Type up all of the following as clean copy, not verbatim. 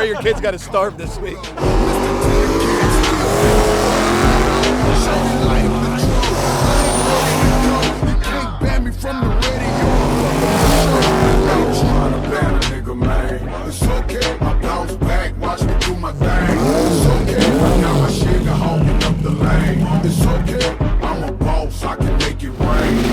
your kids got to starve this week. It's okay, I bounce back, watch me do my thing. It's okay, I got my shit to holding up the lane. It's okay, I'm a boss, I can make it rain.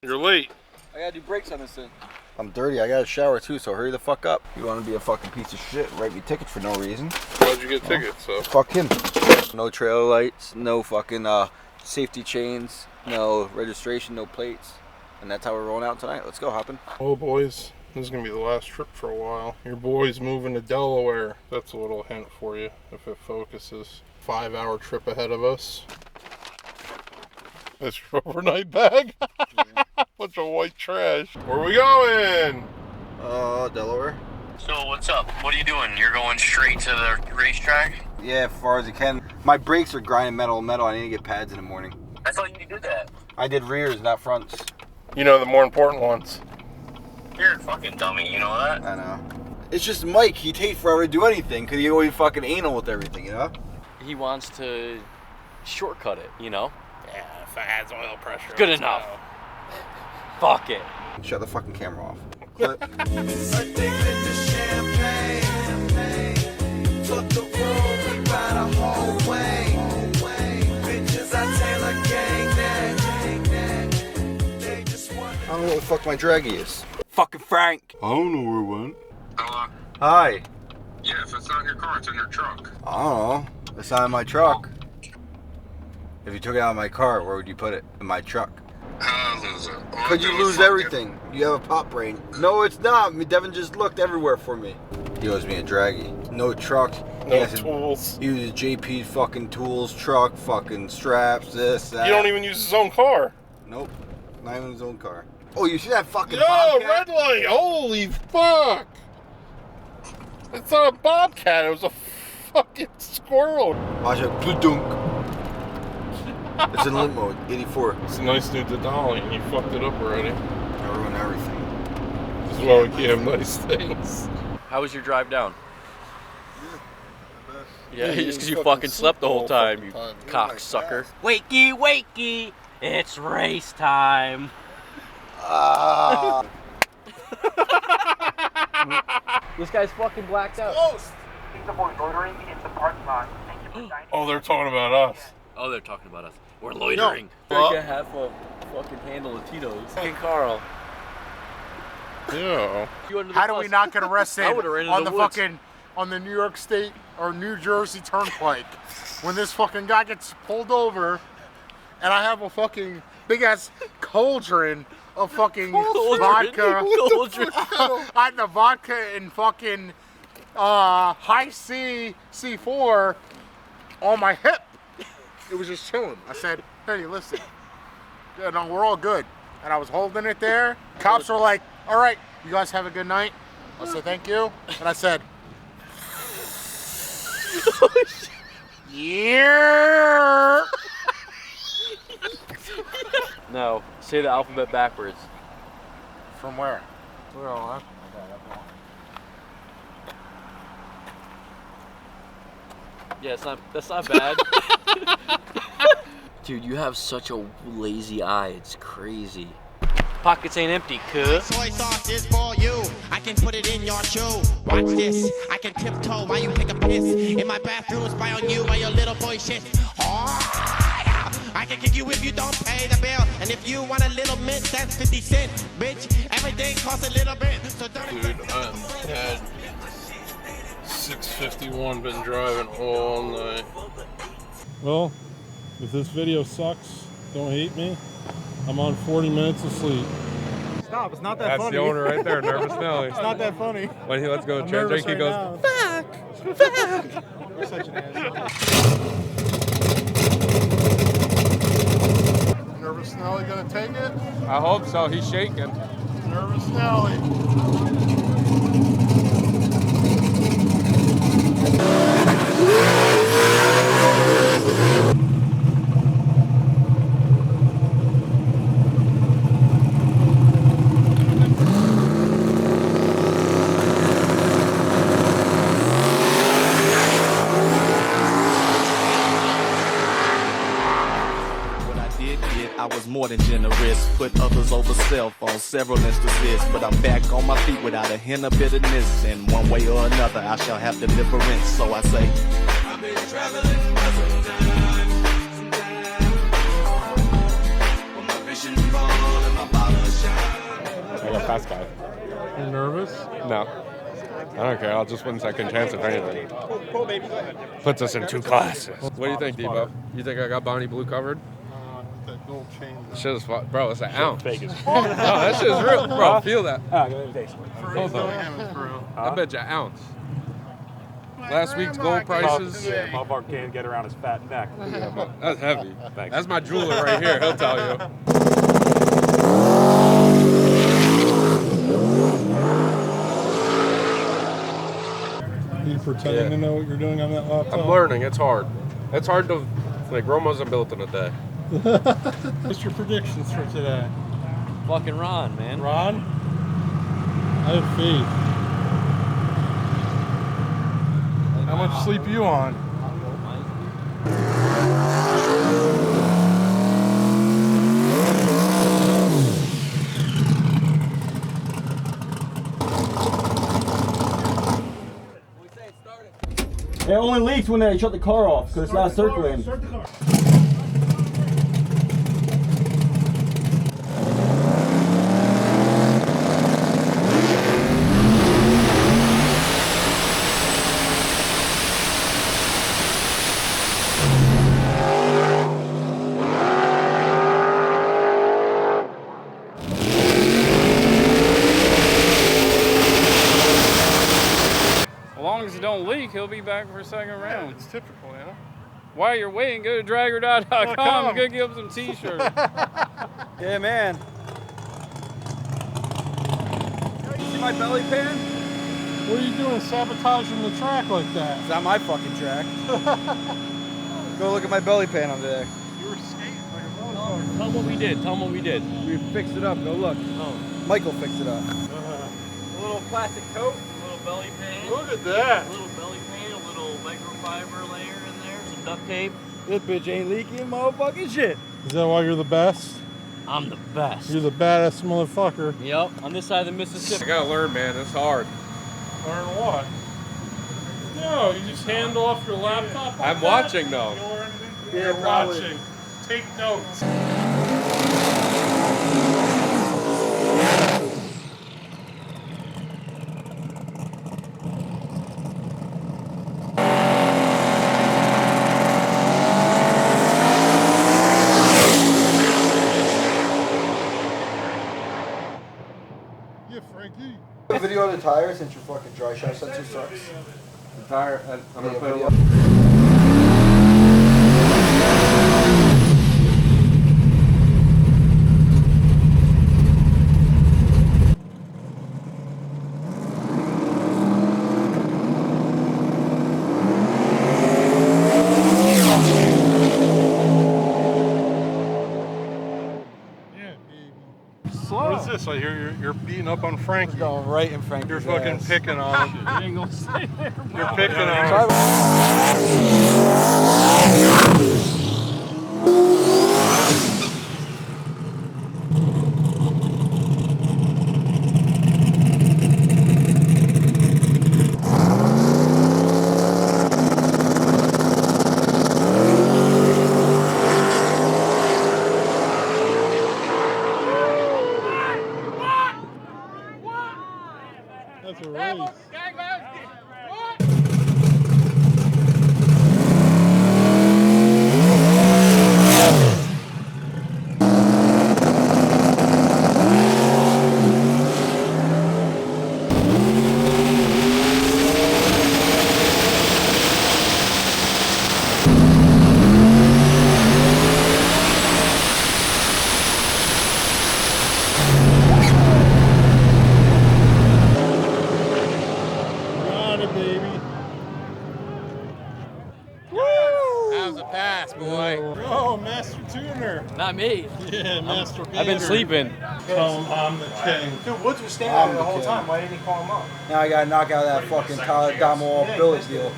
You're late. I gotta do brakes on this thing. I'm dirty, I gotta shower too, so hurry the fuck up. You wanna be a fucking piece of shit, write me tickets for no reason. How'd you get tickets, so? Fuck him. No trail lights, no fucking safety chains, no registration, no plates. And that's how we're rolling out tonight. Let's go, hopping. Oh, boys, this is gonna be the last trip for a while. Your boy's moving to Delaware. That's a little hint for you, if it focuses. 5-hour trip ahead of us. That's your overnight bag. Bunch of white trash. Where are we going? Delaware. So what's up? What are you doing? You're going straight to the racetrack? Yeah, as far as I can. My brakes are grinding metal. I need to get pads in the morning. I thought you did that. I did rears, not fronts. You know, the more important ones. You're a fucking dummy, you know that? I know. It's just Mike. He'd hate forever to do anything because he always fucking anal with everything, you know? He wants to shortcut it, you know? Yeah, if it adds oil pressure. Good enough. Fuck it. Shut the fucking camera off. Clip. I don't know what the fuck my draggy is. Fucking Frank. I don't know where it went. Hello? Hi. Yeah, if it's not in your car, it's in your trunk. I don't know. It's not in my truck. If you took it out of my car, where would you put it? In my truck. How I lose it? All I Could do you is lose fuck everything? You have a pop brain. No, it's not. Devin just looked everywhere for me. He owes me a draggy. No truck. No tools. He uses JP's fucking tools, truck, fucking straps, this, that. You don't even use his own car. Nope. Not even his own car. Oh, you see that fucking Yo, Bobcat? red light! Holy fuck! It's not a bobcat, it was a fucking squirrel. Watch it. Blue-dunk. It's in limp mode. 84. It's a nice new Denali, and you fucked it up already. I ruined everything. This is why we can't have nice things. How was your drive down? Yeah, Yeah, just because you you fucking fucking slept the whole slept the whole time, you fucking time. cocksucker. Wakey, wakey! It's race time. This guy's fucking blacked out. Oh, they're talking about us. Oh, they're talking about us. We're loitering. No. Drink a half a fucking handle of Tito's. Fucking Carl. Yeah. How do we not get arrested I would've ran into on the the woods. fucking on the New York State or New Jersey Turnpike when this fucking guy gets pulled over and I have a fucking big ass cauldron of fucking vodka. Cauldron. I had the vodka and fucking high C C4 on my hip. It was just chilling. I said, "Hey, listen, yeah, no, we're all good." And I was holding it there. Cops were like, "All right, you guys have a good night." I said, "Thank you." And I said, "Yeah." No, say the alphabet backwards. From where? Where all that? Yeah, that's not bad. Dude, you have such a lazy eye. It's crazy. Pockets ain't empty, cuz. Soy sauce is for you. I can put it in your shoe. Watch this. I can tiptoe while you take a piss. In my bathroom, spy on you while your little boy shit. Oh, yeah. I can kick you if you don't pay the bill. And if you want a little mint, that's 50 cents. Bitch, everything costs a little bit. So don't Dude, I'm dead. 6:51, been driving all night. Well, if this video sucks, don't hate me. I'm on 40 minutes of sleep. Stop! It's not that That's funny. the owner right there, Nervous Nelly. It's not that funny. When he lets go of I'm the chair, nervous Jake right goes, now. fuck! You're such an asshole. Nervous Nelly gonna take it? I hope so, he's shaking. Nervous Nelly. more than generous. Put others over self on several instances. But I'm back on my feet without a hint of bitterness. And one way or another, I shall have deliverance. So I say, I've been traveling for some time. But my vision bold and my bottle shine. I got fast guy. You nervous? No. I don't care. I'll just win second chance if anything. Puts us in 2 classes. What do you think, Debo? You think I got Bonnie Blue covered? That gold chain. Shit is bro, it's an ounce. Fake as No, that shit is real. Bro, feel that. Hold on. I bet you an ounce. Last week's gold prices. Yeah, motherfucker can't get around his fat neck. Yeah, but that's heavy. That's my jeweler right here. He'll tell you. Are you pretending to know what you're doing on that laptop? I'm learning. It's hard. It's hard to, like, Rome wasn't built in a day. What's your predictions for today? Fucking Ron, man. Ron? I have faith. How much sleep are you on? It only leaks when they shut the car off because it's not circulating. As long as it don't leak, he'll be back for a second round. It's typical, yeah. While you're waiting, go to dragger.com and go get some t-shirts. Yeah, man. You see my belly pan? What are you doing sabotaging the track like that? It's not my fucking track. Go look at my belly pan under there. You were skating like a motherfucker. Tell them what we did. Tell them what we did. We fixed it up. Go look. Oh. Michael fixed it up. A little plastic coat, a little belly pan. Look at that. A little belly pan, a little microfiber layer in there, some duct tape. This bitch ain't leaking motherfucking shit. Is that why you're the best? I'm the best. You're the baddest motherfucker. Yep, on this side of the I Mississippi. gotta learn, man. It's hard. Learn what? No, you just hand off your laptop like I'm that? watching, though. You're Yeah, probably. watching. Take notes. Yeah, Frankie. Video of the tire since your fucking dry shot sensor sucks. The tire, I'm gonna put it up. What is this? I hear you're beating up on Frankie. Going right in Frankie's You're fucking ass. picking on him. You ain't gonna stay there. You're picking on him. That's a race. Got it, baby. How's it pass, boy? Oh, Master Tuner. Not me. Yeah, Master I've been sleeping. Tell him I'm the king. Dude, Woods was standing there the whole time. Why didn't he call him up? Now I gotta knock out that fucking Tyler Damo billet deal.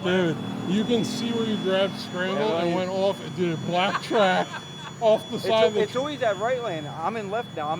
Dude, you can see where you grabbed Scramble and went off and did a black track off the side of the It's always that right lane. I'm in left now.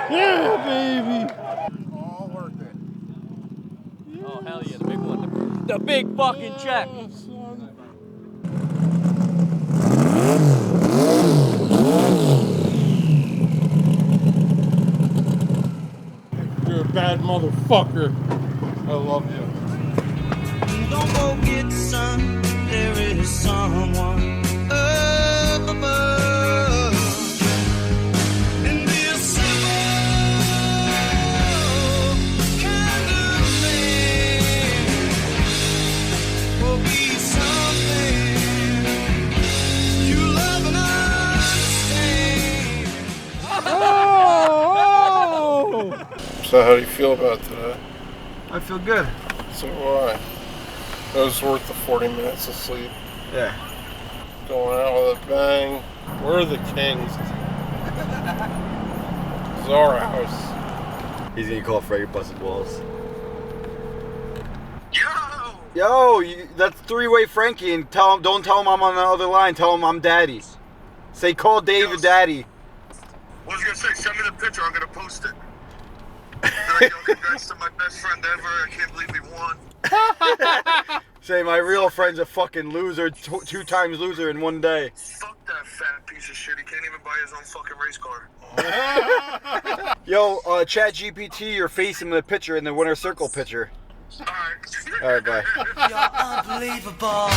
Yeah, baby! All worth it. Oh, hell yeah, the big one. The big fucking check. You're a bad motherfucker. I love you. Don't go get sun, there is someone up above. And this simple kind of thing will be something you love and understand. So how do you feel about today? I feel good. So do I. It was worth the 40 minutes of sleep. Yeah. Going out with a bang. We're the kings. It's our house. He's gonna call Freddy busted balls. Yo! Yo, that's three-way Frankie, and don't tell him I'm on the other line. Tell him I'm Daddy. Say call David Daddy. I was gonna say, send me the picture, I'm gonna post it. Yo, congrats to my best friend ever, I can't believe he won. Say my real friend's a fucking loser, two times loser in one day. Fuck that fat piece of shit, he can't even buy his own fucking race car. Yo, ChatGPT, your face in the picture, in the winner circle picture. Alright, bye. You're unbelievable.